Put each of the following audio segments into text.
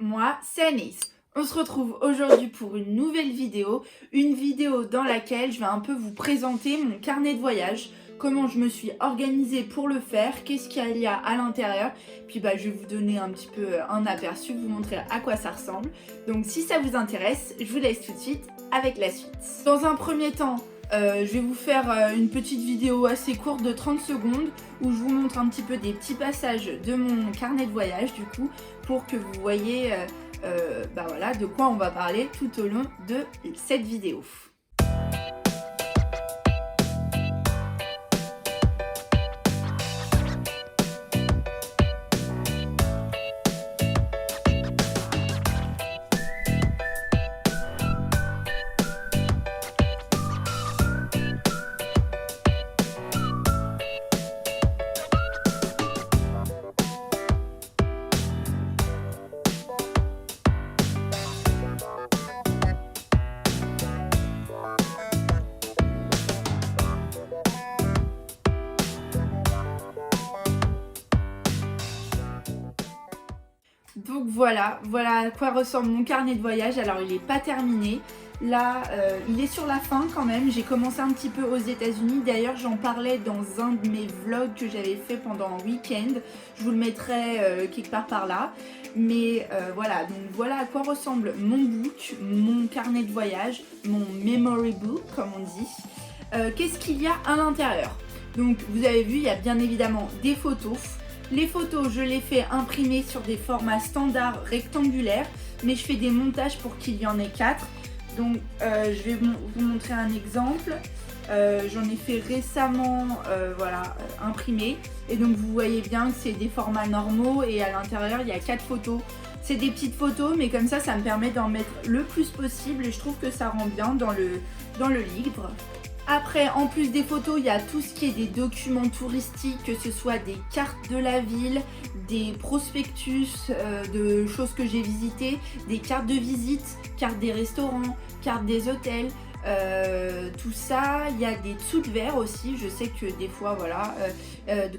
moi c'est Anaïs. On se retrouve aujourd'hui pour une nouvelle vidéo, dans laquelle je vais un peu vous présenter mon carnet de voyage, comment je me suis organisée pour le faire, qu'est-ce qu'il y a à l'intérieur, puis je vais vous donner un petit peu un aperçu, vous montrer à quoi ça ressemble. Donc si ça vous intéresse, je vous laisse tout de suite avec la suite. Dans un premier temps, je vais vous faire une petite vidéo assez courte de 30 secondes où je vous montre un petit peu des petits passages de mon carnet de voyage du coup pour que vous voyez voilà, de quoi on va parler tout au long de cette vidéo. Donc voilà à quoi ressemble mon carnet de voyage. Alors il n'est pas terminé, là il est sur la fin quand même. J'ai commencé un petit peu aux États-Unis, d'ailleurs j'en parlais dans un de mes vlogs que j'avais fait pendant un week-end. Je vous le mettrai quelque part par là. Mais voilà, donc voilà à quoi ressemble mon book, mon carnet de voyage, mon memory book comme on dit. Qu'est-ce qu'il y a à l'intérieur? Donc vous avez vu, il y a bien évidemment des photos. Les photos, je les fais imprimer sur des formats standards rectangulaires, mais je fais des montages pour qu'il y en ait 4. Donc je vais vous montrer un exemple. J'en ai fait récemment imprimé. Et donc vous voyez bien que c'est des formats normaux et à l'intérieur il y a 4 photos. C'est des petites photos, mais comme ça me permet d'en mettre le plus possible et je trouve que ça rend bien dans le livre. Après, en plus des photos, il y a tout ce qui est des documents touristiques, que ce soit des cartes de la ville, des prospectus de choses que j'ai visitées, des cartes de visite, cartes des restaurants, cartes des hôtels, tout ça. Il y a des dessous de verre aussi. Je sais que des fois, voilà,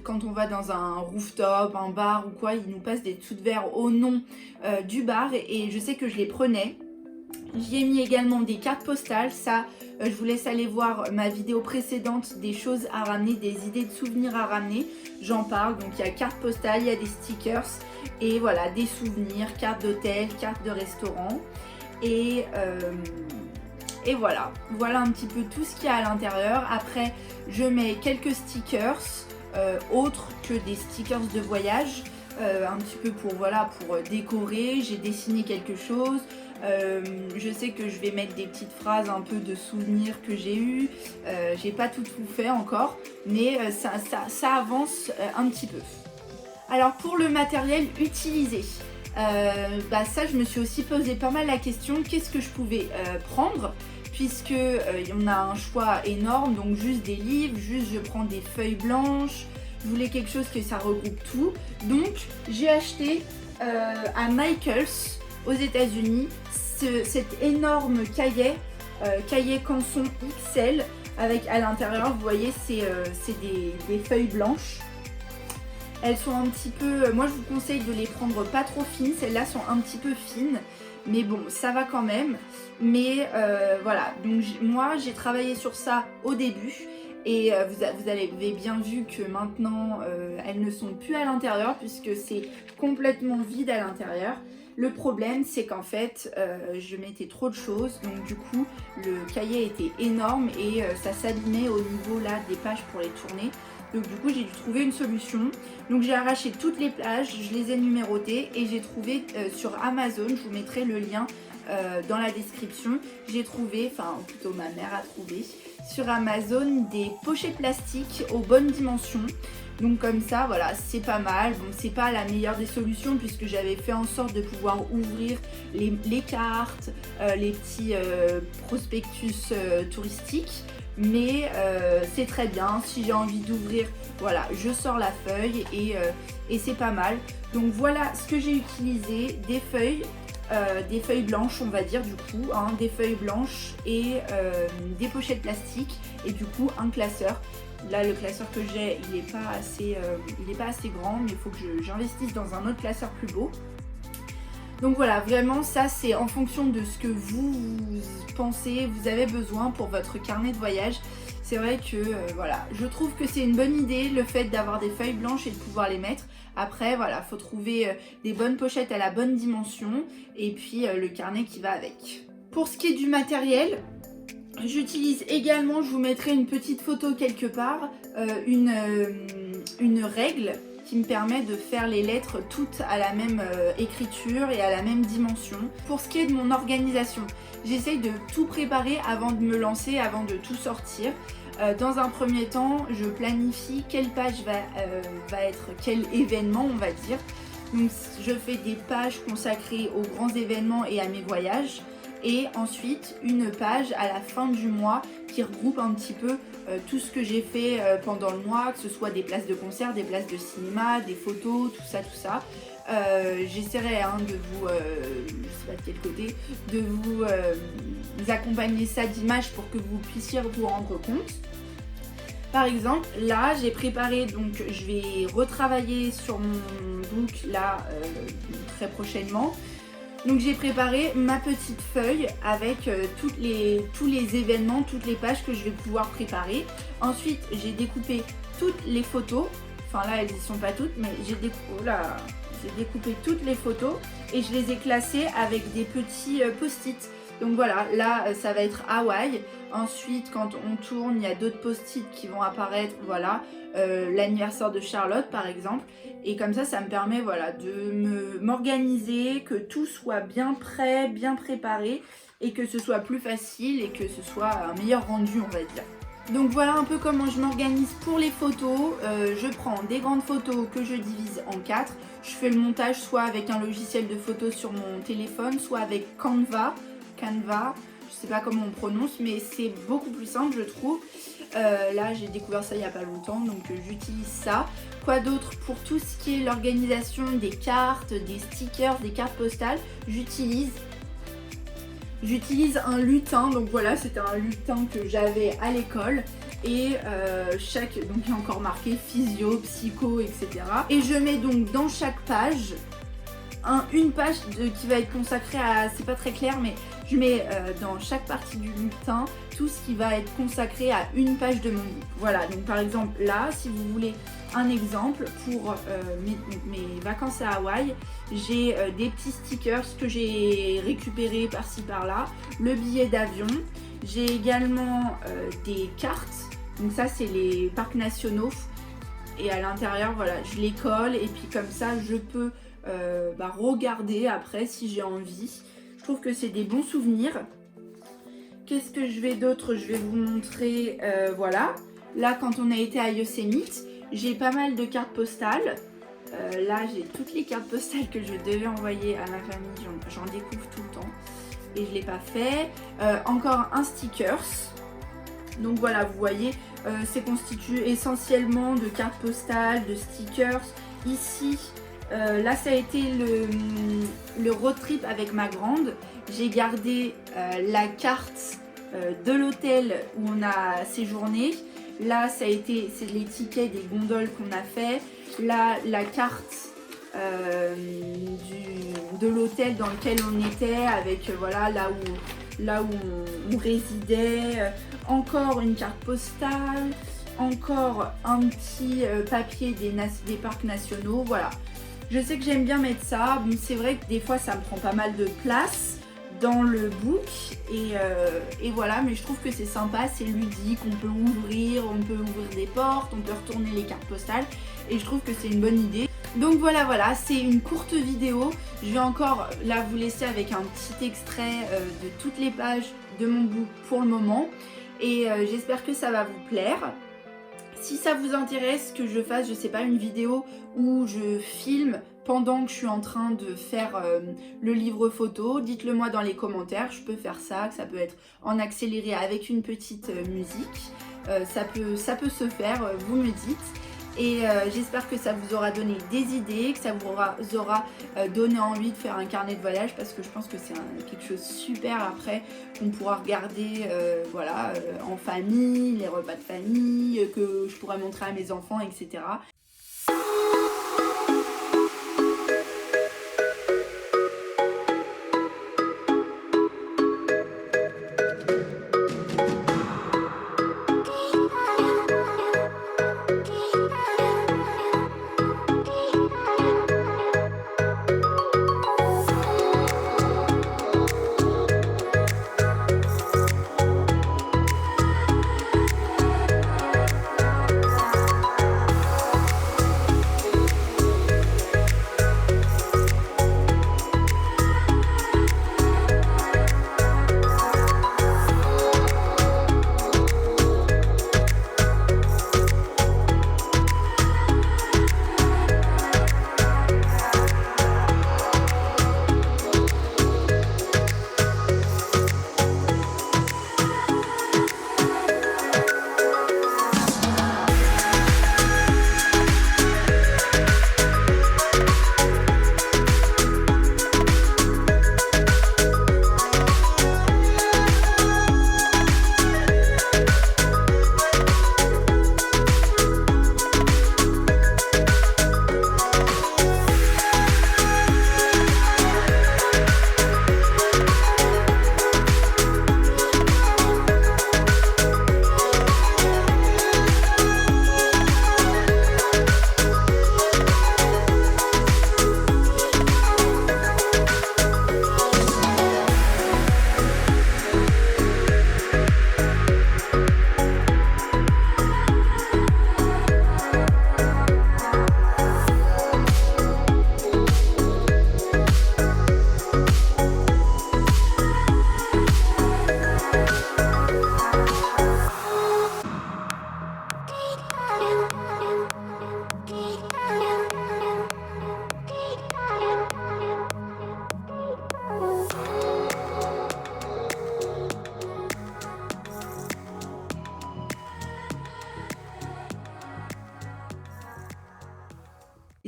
quand on va dans un rooftop, un bar ou quoi, ils nous passent des dessous de verre au nom du bar et je sais que je les prenais. J'y ai mis également des cartes postales, ça je vous laisse aller voir ma vidéo précédente des choses à ramener, des idées de souvenirs à ramener, j'en parle. Donc il y a cartes postales, il y a des stickers et voilà, des souvenirs, cartes d'hôtel, cartes de restaurant et voilà un petit peu tout ce qu'il y a à l'intérieur. Après je mets quelques stickers autres que des stickers de voyage, un petit peu pour décorer. J'ai dessiné quelque chose. Je sais que je vais mettre des petites phrases un peu de souvenirs que j'ai eu. J'ai pas tout fait encore, mais ça avance un petit peu. Alors pour le matériel utilisé, ça je me suis aussi posé pas mal la question, qu'est-ce que je pouvais prendre, puisque on a un choix énorme, donc juste des livres, je prends des feuilles blanches. Je voulais quelque chose que ça regroupe tout, donc j'ai acheté à Michaels aux États-Unis cet énorme cahier canson XL avec à l'intérieur, vous voyez, c'est des feuilles blanches. Elles sont un petit peu, moi je vous conseille de les prendre pas trop fines, celles-là sont un petit peu fines, mais bon, ça va quand même. Mais voilà, donc moi j'ai travaillé sur ça au début. Et vous avez bien vu que maintenant elles ne sont plus à l'intérieur puisque c'est complètement vide à l'intérieur. Le problème c'est qu'en fait je mettais trop de choses, donc du coup le cahier était énorme et ça s'abîmait au niveau là des pages pour les tourner. Donc du coup j'ai dû trouver une solution. Donc j'ai arraché toutes les pages, je les ai numérotées et j'ai trouvé sur Amazon, je vous mettrai le lien dans la description. J'ai trouvé, enfin plutôt ma mère a trouvé sur Amazon des pochettes plastiques aux bonnes dimensions. Donc comme ça, voilà, c'est pas mal. Bon, c'est pas la meilleure des solutions puisque j'avais fait en sorte de pouvoir ouvrir les cartes, les petits prospectus touristiques. Mais c'est très bien. Si j'ai envie d'ouvrir, voilà, je sors la feuille et c'est pas mal. Donc voilà ce que j'ai utilisé, des feuilles blanches, on va dire du coup, hein, des feuilles blanches et des pochettes plastiques et du coup un classeur. Là le classeur que j'ai il est pas assez grand, mais il faut que j'investisse dans un autre classeur plus beau. Donc voilà, vraiment ça c'est en fonction de ce que vous pensez, vous avez besoin pour votre carnet de voyage. C'est vrai que voilà, je trouve que c'est une bonne idée le fait d'avoir des feuilles blanches et de pouvoir les mettre. Après voilà, faut trouver des bonnes pochettes à la bonne dimension et puis le carnet qui va avec. Pour ce qui est du matériel, j'utilise également, je vous mettrai une petite photo quelque part, une règle qui me permet de faire les lettres toutes à la même écriture et à la même dimension. Pour ce qui est de mon organisation, j'essaye de tout préparer avant de me lancer, avant de tout sortir. Dans un premier temps, je planifie quelle page va être quel événement, on va dire. Donc je fais des pages consacrées aux grands événements et à mes voyages. Et ensuite une page à la fin du mois qui regroupe un petit peu tout ce que j'ai fait pendant le mois, que ce soit des places de concert, des places de cinéma, des photos, tout ça. J'essaierai de vous, je sais pas de quel côté, de vous accompagner ça d'images pour que vous puissiez vous rendre compte. Par exemple, là j'ai préparé, donc je vais retravailler sur mon book là très prochainement. Donc j'ai préparé ma petite feuille avec tous les événements, toutes les pages que je vais pouvoir préparer. Ensuite j'ai découpé toutes les photos, enfin là elles y sont pas toutes, mais j'ai découpé toutes les photos et je les ai classées avec des petits post-it. Donc voilà, là ça va être Hawaï. Ensuite quand on tourne, il y a d'autres post-it qui vont apparaître, voilà, l'anniversaire de Charlotte par exemple. Et comme ça me permet voilà, de m'organiser, que tout soit bien prêt, bien préparé et que ce soit plus facile et que ce soit un meilleur rendu, on va dire. Donc voilà un peu comment je m'organise pour les photos. Je prends des grandes photos que je divise en 4. Je fais le montage soit avec un logiciel de photos sur mon téléphone, soit avec Canva. Je sais pas comment on prononce, mais c'est beaucoup plus simple je trouve. Là j'ai découvert ça il n'y a pas longtemps, donc j'utilise ça. Quoi d'autre? Pour tout ce qui est l'organisation des cartes, des stickers, des cartes postales, j'utilise un lutin. Donc voilà, c'était un lutin que j'avais à l'école. Et donc il y a encore marqué physio, psycho, etc. Et je mets donc dans chaque page une page qui va être consacrée à, c'est pas très clair, mais je mets dans chaque partie du lutin tout ce qui va être consacré à une page de mon book. Voilà, donc par exemple là, si vous voulez un exemple pour mes vacances à Hawaï, j'ai des petits stickers que j'ai récupérés par-ci par-là, le billet d'avion, j'ai également des cartes, donc ça c'est les parcs nationaux, et à l'intérieur voilà, je les colle et puis comme ça je peux regarder après si j'ai envie. Je trouve que c'est des bons souvenirs. Qu'est-ce que je vais d'autre? Je vais vous montrer, voilà. Là, quand on a été à Yosemite, j'ai pas mal de cartes postales. Là, j'ai toutes les cartes postales que je devais envoyer à ma famille. J'en découvre tout le temps et je ne l'ai pas fait. Encore un stickers. Donc voilà, vous voyez, c'est constitué essentiellement de cartes postales, de stickers. Ici, là ça a été le road trip avec ma grande. J'ai gardé la carte de l'hôtel où on a séjourné. Là c'est les tickets des gondoles qu'on a fait. Là la carte de l'hôtel dans lequel on était avec voilà là où on résidait. Encore une carte postale. Encore un petit papier des parcs nationaux. Voilà. Je sais que j'aime bien mettre ça, mais c'est vrai que des fois ça me prend pas mal de place dans le book et voilà, mais je trouve que c'est sympa, c'est ludique, on peut ouvrir des portes, on peut retourner les cartes postales et je trouve que c'est une bonne idée. Donc voilà, c'est une courte vidéo, je vais encore là vous laisser avec un petit extrait de toutes les pages de mon book pour le moment et j'espère que ça va vous plaire. Si ça vous intéresse que je fasse, je sais pas, une vidéo où je filme pendant que je suis en train de faire le livre photo, dites-le moi dans les commentaires, je peux faire ça, que ça peut être en accéléré avec une petite musique, ça peut se faire, vous me dites. Et j'espère que ça vous aura donné des idées, que ça vous aura donné envie de faire un carnet de voyage parce que je pense que c'est quelque chose de super après qu'on pourra regarder en famille, les repas de famille, que je pourrais montrer à mes enfants, etc.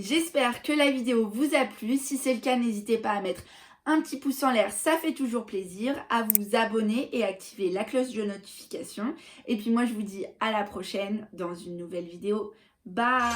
J'espère que la vidéo vous a plu. Si c'est le cas, n'hésitez pas à mettre un petit pouce en l'air, ça fait toujours plaisir, à vous abonner et activer la cloche de notification. Et puis moi, je vous dis à la prochaine dans une nouvelle vidéo. Bye!